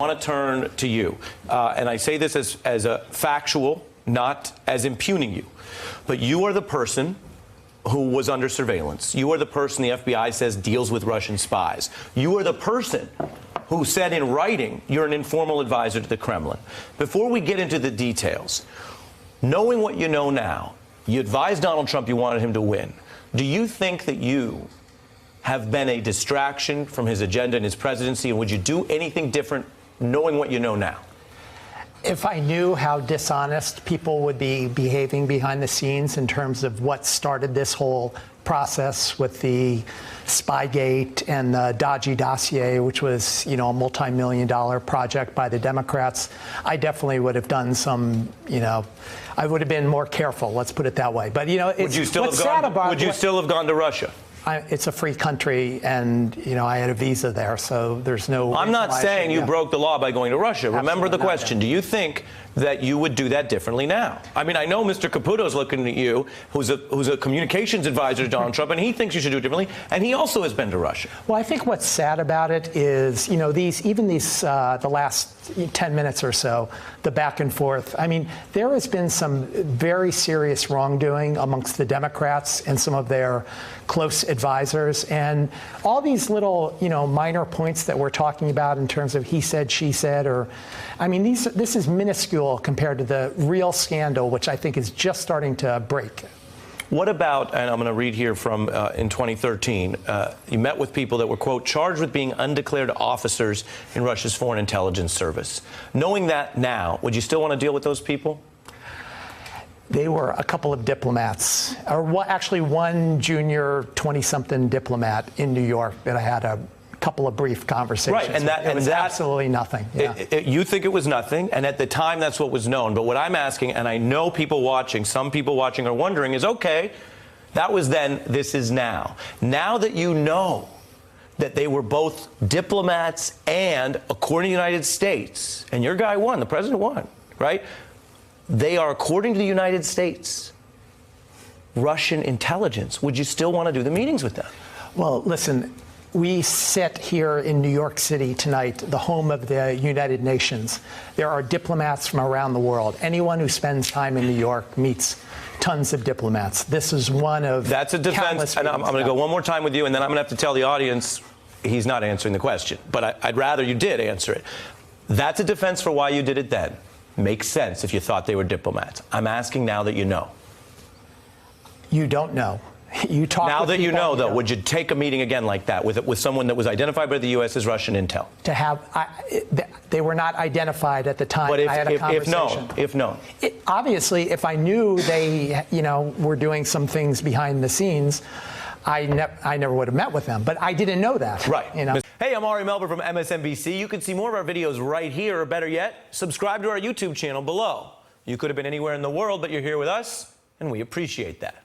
I want to turn to you, and I say this as a factual, not as impugning you, but you are the person who was under surveillance. You are the person the FBI says deals with Russian spies. You are the person who said in writing you're an informal advisor to the Kremlin. Before we get into the details, knowing what you know now, you advised Donald Trump you wanted him to win. Do you think that you have been a distraction from his agenda and his presidency, and would you do anything different knowing what you know now? If I knew how dishonest people would be behaving behind the scenes in terms of what started this whole process with the Spygate and the dodgy dossier, which was, a multi-million-dollar project by the Democrats, I definitely would have done some, I would have been more careful. Let's put it that way. But would you still have gone to Russia? It's a free country, and I had a visa there, so there's no. I'm not saying you broke the law by going to Russia. Absolutely. Remember the question. Do you think that you would do that differently now? I mean, I know Mr. Caputo's looking at you, who's a communications advisor to Donald Trump, and he thinks you should do it differently, and he also has been to Russia. Well, I think what's sad about it is, the last 10 minutes or so, the back and forth. I mean, there has been some very serious wrongdoing amongst the Democrats and some of their close advisors, and all these little, minor points that we're talking about in terms of he said, she said, this is minuscule compared to the real scandal, which I think is just starting to break. What about, and I'm going to read here from in 2013, you met with people that were, quote, charged with being undeclared officers in Russia's foreign intelligence service. Knowing that now, would you still want to deal with those people? They were a couple of diplomats, or actually one junior 20-something diplomat in New York that I had a couple of brief conversations. Right, and that was absolutely nothing. Yeah. You think it was nothing, and at the time that's what was known. But what I'm asking, and I know people watching, some people watching are wondering, is okay, that was then, this is now. Now that you know that they were both diplomats and, according to the United States, and your guy won, the president won, right? They are, according to the United States, Russian intelligence. Would you still want to do the meetings with them? Well, listen, we sit here in New York City tonight, the home of the United Nations. There are diplomats from around the world. Anyone who spends time in New York meets tons of diplomats. This is one of That's a defense, and I'm going to go one more time with you, and then I'm going to have to tell the audience he's not answering the question. But I'd rather you did answer it. That's a defense for why you did it then. Makes sense if you thought they were diplomats. I'm asking now that you know. You don't know. You talk now that you know, though, know. Would you take a meeting again like that with someone that was identified by the U.S. as Russian intel? They were not identified at the time. But I had a conversation. if known. Obviously, if I knew they, were doing some things behind the scenes, I never would have met with them. But I didn't know that. Right. Hey, I'm Ari Melber from MSNBC. You can see more of our videos right here, or better yet, subscribe to our YouTube channel below. You could have been anywhere in the world, but you're here with us, and we appreciate that.